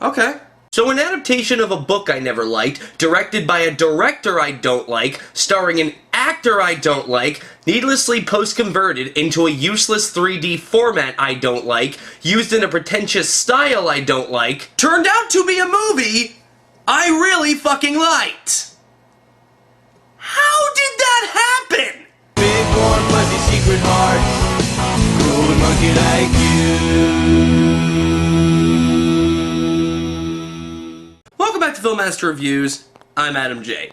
Okay. So an adaptation of a book I never liked, directed by a director I don't like, starring an actor I don't like, needlessly post-converted into a useless 3D format I don't like, used in a pretentious style I don't like, turned out to be a movie I really fucking liked. How did that happen? Big warm fuzzy secret hearts, cool monkey like you. Welcome back to Filmmaster Reviews. I'm Adam J.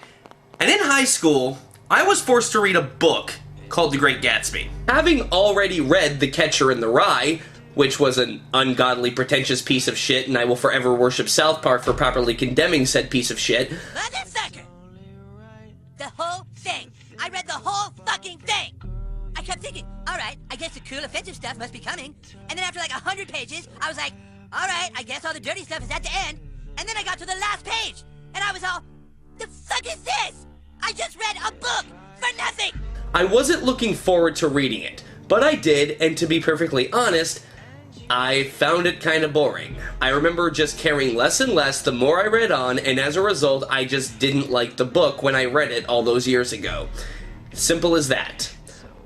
And in high school, I was forced to read a book called The Great Gatsby. Having already read The Catcher in the Rye, which was an ungodly, pretentious piece of shit, and I will forever worship South Park for properly condemning said piece of shit. Wait a second! The whole thing! I read the whole fucking thing! I kept thinking, alright, I guess the cool offensive stuff must be coming. And then after like 100 pages, I was like, alright, I guess all the dirty stuff is at the end. And then I got to the last page, and I was all, the fuck is this? I just read a book for nothing! I wasn't looking forward to reading it, but I did, and to be perfectly honest, I found it kind of boring. I remember just caring less and less the more I read on, and as a result, I just didn't like the book when I read it all those years ago. Simple as that.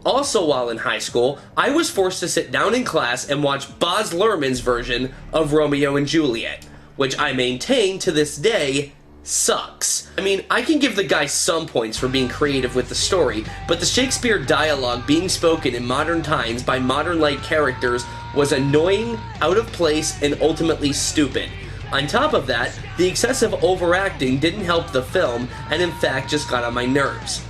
Also, while in high school, I was forced to sit down in class and watch Baz Luhrmann's version of Romeo and Juliet, which I maintain to this day sucks. I mean, I can give the guy some points for being creative with the story, but the Shakespeare dialogue being spoken in modern times by modern-like characters was annoying, out of place, and ultimately stupid. On top of that, the excessive overacting didn't help the film, and in fact just got on my nerves.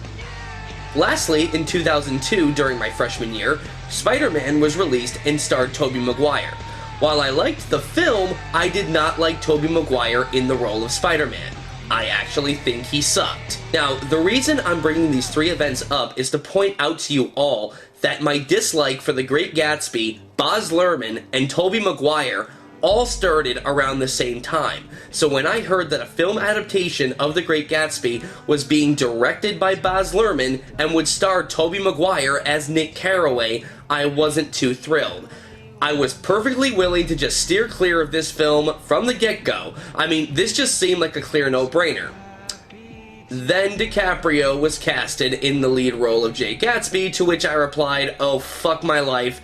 Lastly, in 2002, during my freshman year, Spider-Man was released and starred Tobey Maguire. While I liked the film, I did not like Tobey Maguire in the role of Spider-Man. I actually think he sucked. Now, the reason I'm bringing these three events up is to point out to you all that my dislike for The Great Gatsby, Baz Luhrmann, and Tobey Maguire all started around the same time. So when I heard that a film adaptation of The Great Gatsby was being directed by Baz Luhrmann and would star Tobey Maguire as Nick Carraway, I wasn't too thrilled. I was perfectly willing to just steer clear of this film from the get-go. I mean, this just seemed like a clear no-brainer. Then DiCaprio was casted in the lead role of Jay Gatsby, to which I replied, oh fuck my life,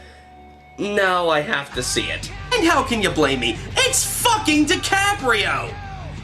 now I have to see it. And how can you blame me? It's fucking DiCaprio!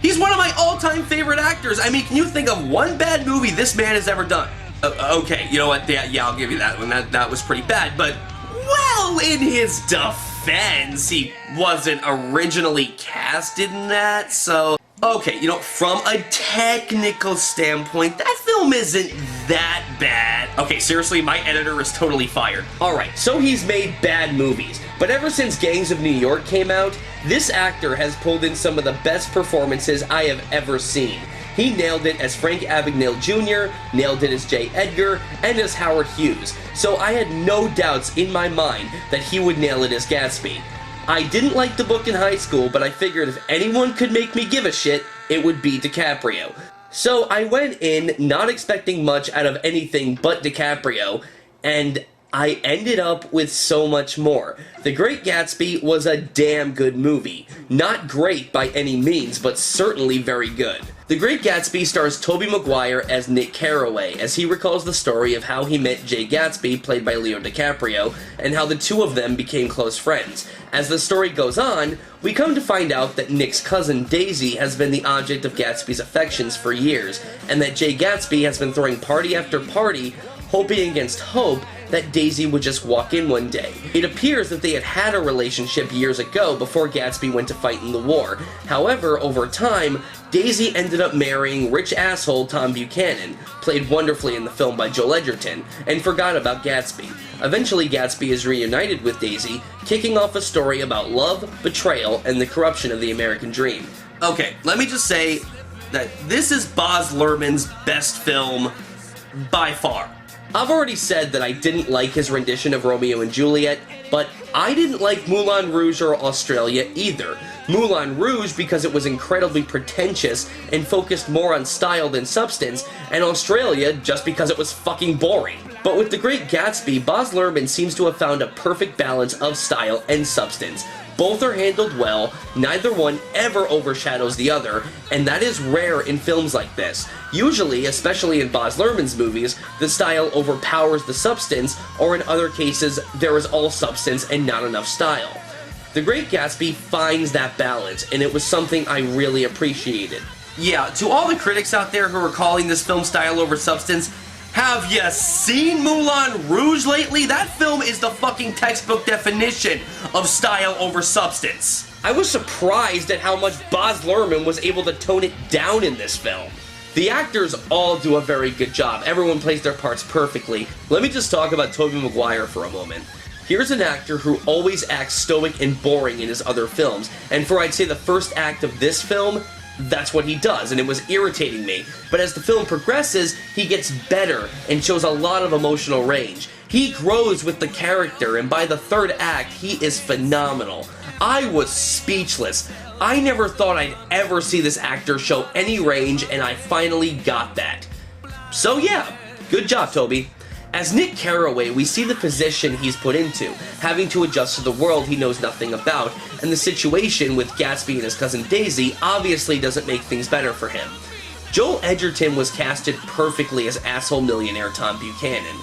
He's one of my all-time favorite actors. I mean, can you think of one bad movie this man has ever done? Okay, you know what, yeah, I'll give you that one. That was pretty bad, but well, in his defense, he wasn't originally casted in that, so okay, you know, from a technical standpoint, that film isn't that bad. Okay, seriously, my editor is totally fired. Alright, so he's made bad movies, but ever since Gangs of New York came out, this actor has pulled in some of the best performances I have ever seen. He nailed it as Frank Abagnale Jr., nailed it as J. Edgar, and as Howard Hughes, so I had no doubts in my mind that he would nail it as Gatsby. I didn't like the book in high school, but I figured if anyone could make me give a shit, it would be DiCaprio. So I went in not expecting much out of anything but DiCaprio, and I ended up with so much more. The Great Gatsby was a damn good movie. Not great by any means, but certainly very good. The Great Gatsby stars Tobey Maguire as Nick Carraway, as he recalls the story of how he met Jay Gatsby, played by Leo DiCaprio, and how the two of them became close friends. As the story goes on, we come to find out that Nick's cousin Daisy has been the object of Gatsby's affections for years, and that Jay Gatsby has been throwing party after party, hoping against hope that Daisy would just walk in one day. It appears that they had a relationship years ago before Gatsby went to fight in the war. However, over time, Daisy ended up marrying rich asshole Tom Buchanan, played wonderfully in the film by Joel Edgerton, and forgot about Gatsby. Eventually, Gatsby is reunited with Daisy, kicking off a story about love, betrayal, and the corruption of the American dream. Okay, let me just say that this is Baz Luhrmann's best film by far. I've already said that I didn't like his rendition of Romeo and Juliet, but I didn't like Moulin Rouge or Australia either. Moulin Rouge because it was incredibly pretentious and focused more on style than substance, and Australia just because it was fucking boring. But with The Great Gatsby, Baz Luhrmann seems to have found a perfect balance of style and substance. Both are handled well, neither one ever overshadows the other, and that is rare in films like this. Usually, especially in Baz Luhrmann's movies, the style overpowers the substance, or in other cases, there is all substance and not enough style. The Great Gatsby finds that balance, and it was something I really appreciated. Yeah, to all the critics out there who are calling this film style over substance, have you seen Moulin Rouge lately? That film is the fucking textbook definition of style over substance. I was surprised at how much Baz Luhrmann was able to tone it down in this film. The actors all do a very good job. Everyone plays their parts perfectly. Let me just talk about Tobey Maguire for a moment. Here's an actor who always acts stoic and boring in his other films, and for I'd say the first act of this film, that's what he does, and it was irritating me. But as the film progresses, he gets better and shows a lot of emotional range. He grows with the character, and by the third act, he is phenomenal. I was speechless. I never thought I'd ever see this actor show any range, and I finally got that. So yeah, good job, Toby. As Nick Carraway, we see the position he's put into, having to adjust to the world he knows nothing about, and the situation with Gatsby and his cousin Daisy obviously doesn't make things better for him. Joel Edgerton was casted perfectly as asshole millionaire Tom Buchanan.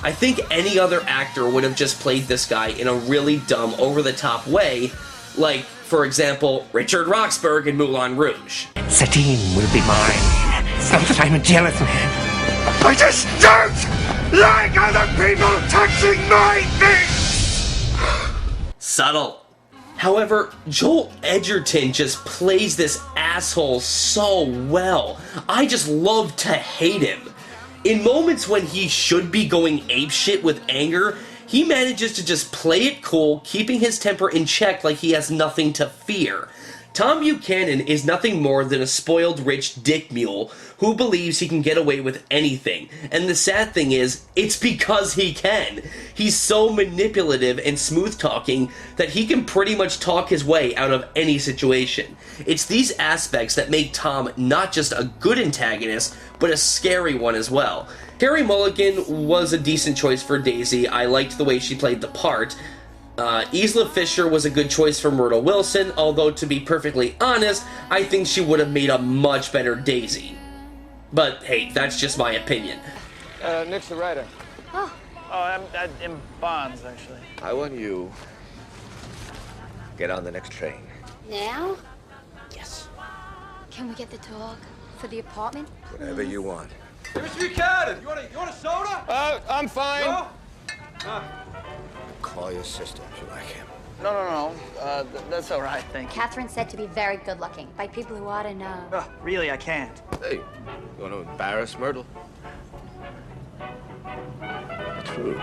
I think any other actor would have just played this guy in a really dumb, over-the-top way, like, for example, Richard Roxburgh in Moulin Rouge. Satine will be mine. It's not that I'm a jealous man. I just don't like other people touching my things! Subtle. However, Joel Edgerton just plays this asshole so well. I just love to hate him. In moments when he should be going apeshit with anger, he manages to just play it cool, keeping his temper in check like he has nothing to fear. Tom Buchanan is nothing more than a spoiled rich dick mule who believes he can get away with anything, and the sad thing is, it's because he can. He's so manipulative and smooth-talking that he can pretty much talk his way out of any situation. It's these aspects that make Tom not just a good antagonist, but a scary one as well. Carey Mulligan was a decent choice for Daisy. I liked the way she played the part. Isla Fisher was a good choice for Myrtle Wilson, although to be perfectly honest, I think she would have made a much better Daisy. But hey, that's just my opinion. Nick's the writer. Oh. Oh, I'm in Bonds, actually. I want you get on the next train. Now? Yes. Can we get the dog for the apartment? Whatever you want. Hey, Mr. Buchanan, you want a soda? I'm fine. No? Call your sister if you like him. No. That's all right, thank you. Catherine said to be very good looking by people who ought to know. Really, I can't. Hey, you want to embarrass Myrtle? That's rude.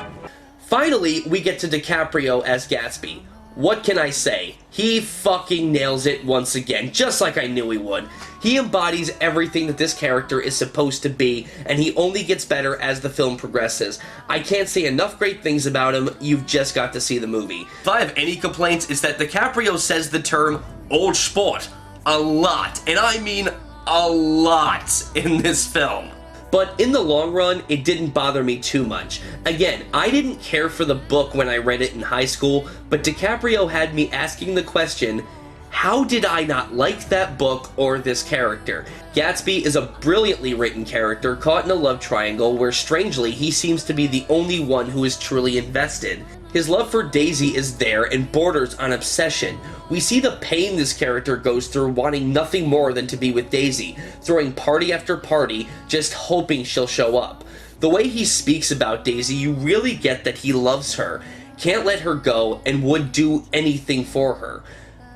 Finally, we get to DiCaprio as Gatsby. What can I say? He fucking nails it once again, just like I knew he would. He embodies everything that this character is supposed to be, and he only gets better as the film progresses. I can't say enough great things about him, you've just got to see the movie. If I have any complaints, it's that DiCaprio says the term old sport a lot, and I mean a lot in this film. But in the long run, it didn't bother me too much. Again, I didn't care for the book when I read it in high school, but DiCaprio had me asking the question, how did I not like that book or this character? Gatsby is a brilliantly written character caught in a love triangle where strangely he seems to be the only one who is truly invested. His love for Daisy is there and borders on obsession. We see the pain this character goes through wanting nothing more than to be with Daisy, throwing party after party, just hoping she'll show up. The way he speaks about Daisy, you really get that he loves her, can't let her go, and would do anything for her.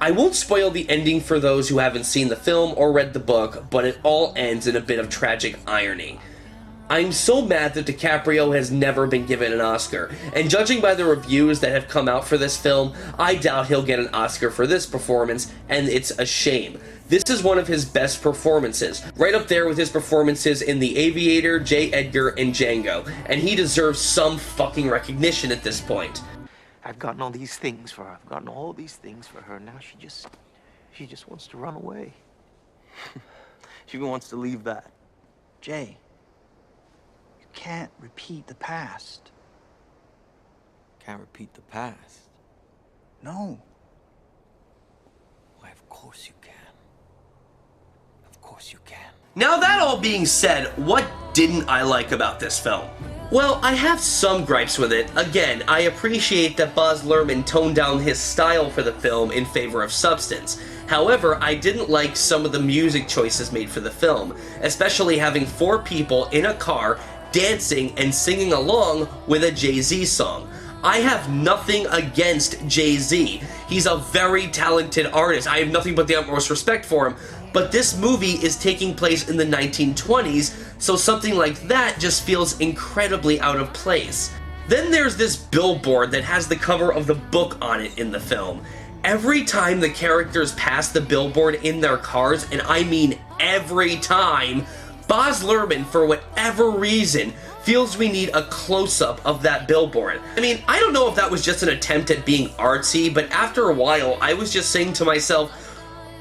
I won't spoil the ending for those who haven't seen the film or read the book, but it all ends in a bit of tragic irony. I'm so mad that DiCaprio has never been given an Oscar, and judging by the reviews that have come out for this film, I doubt he'll get an Oscar for this performance, and it's a shame. This is one of his best performances, right up there with his performances in The Aviator, J. Edgar, and Django, and he deserves some fucking recognition at this point. I've gotten all these things for her. I've gotten all these things for her. Now she just wants to run away. She wants to leave that. Jay, you can't repeat the past. Can't repeat the past. No. course you can. Of course you can. Now that all being said, what didn't I like about this film? Well, I have some gripes with it. Again, I appreciate that Baz Luhrmann toned down his style for the film in favor of substance. However, I didn't like some of the music choices made for the film, especially having 4 people in a car dancing and singing along with a Jay-Z song. I have nothing against Jay-Z. He's a very talented artist. I have nothing but the utmost respect for him. But this movie is taking place in the 1920s, so something like that just feels incredibly out of place. Then there's this billboard that has the cover of the book on it in the film. Every time the characters pass the billboard in their cars, and I mean every time, Baz Luhrmann, for whatever reason, feels we need a close-up of that billboard. I mean, I don't know if that was just an attempt at being artsy, but after a while, I was just saying to myself,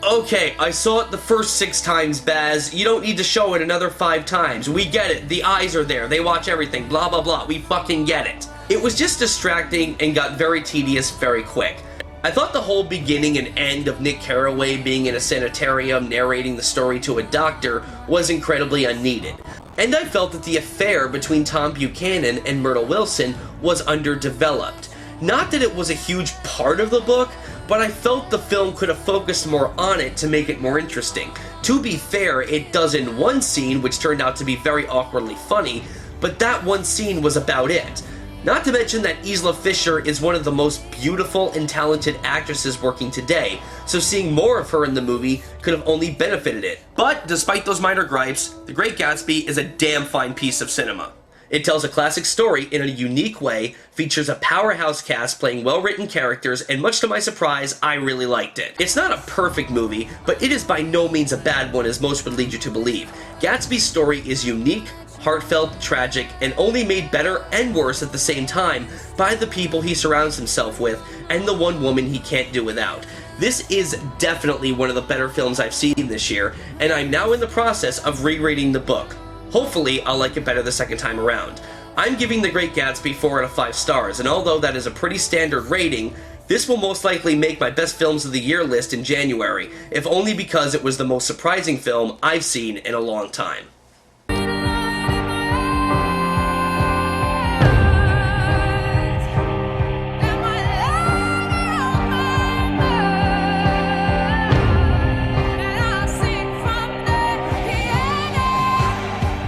okay, I saw it the first 6 times, Baz. You don't need to show it another 5 times. We get it. The eyes are there. They watch everything. Blah, blah, blah. We fucking get it. It was just distracting and got very tedious very quick. I thought the whole beginning and end of Nick Carraway being in a sanitarium narrating the story to a doctor was incredibly unneeded. And I felt that the affair between Tom Buchanan and Myrtle Wilson was underdeveloped. Not that it was a huge part of the book, but I felt the film could have focused more on it to make it more interesting. To be fair, it does in one scene, which turned out to be very awkwardly funny, but that one scene was about it. Not to mention that Isla Fisher is one of the most beautiful and talented actresses working today, so seeing more of her in the movie could have only benefited it. But despite those minor gripes, The Great Gatsby is a damn fine piece of cinema. It tells a classic story in a unique way, features a powerhouse cast playing well-written characters, and much to my surprise, I really liked it. It's not a perfect movie, but it is by no means a bad one as most would lead you to believe. Gatsby's story is unique, heartfelt, tragic, and only made better and worse at the same time by the people he surrounds himself with and the one woman he can't do without. This is definitely one of the better films I've seen this year, and I'm now in the process of rereading the book. Hopefully, I'll like it better the second time around. I'm giving The Great Gatsby 4 out of 5 stars, and although that is a pretty standard rating, this will most likely make my best films of the year list in January, if only because it was the most surprising film I've seen in a long time.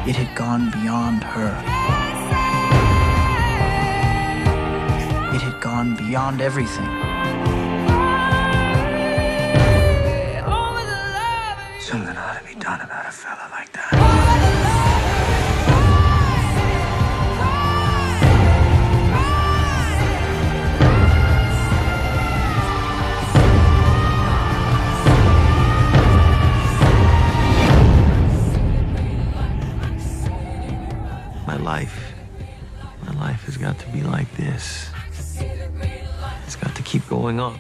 It had gone beyond her. It had gone beyond everything. Something ought to be done about a fella like that. My life has got to be like this. It's got to keep going on.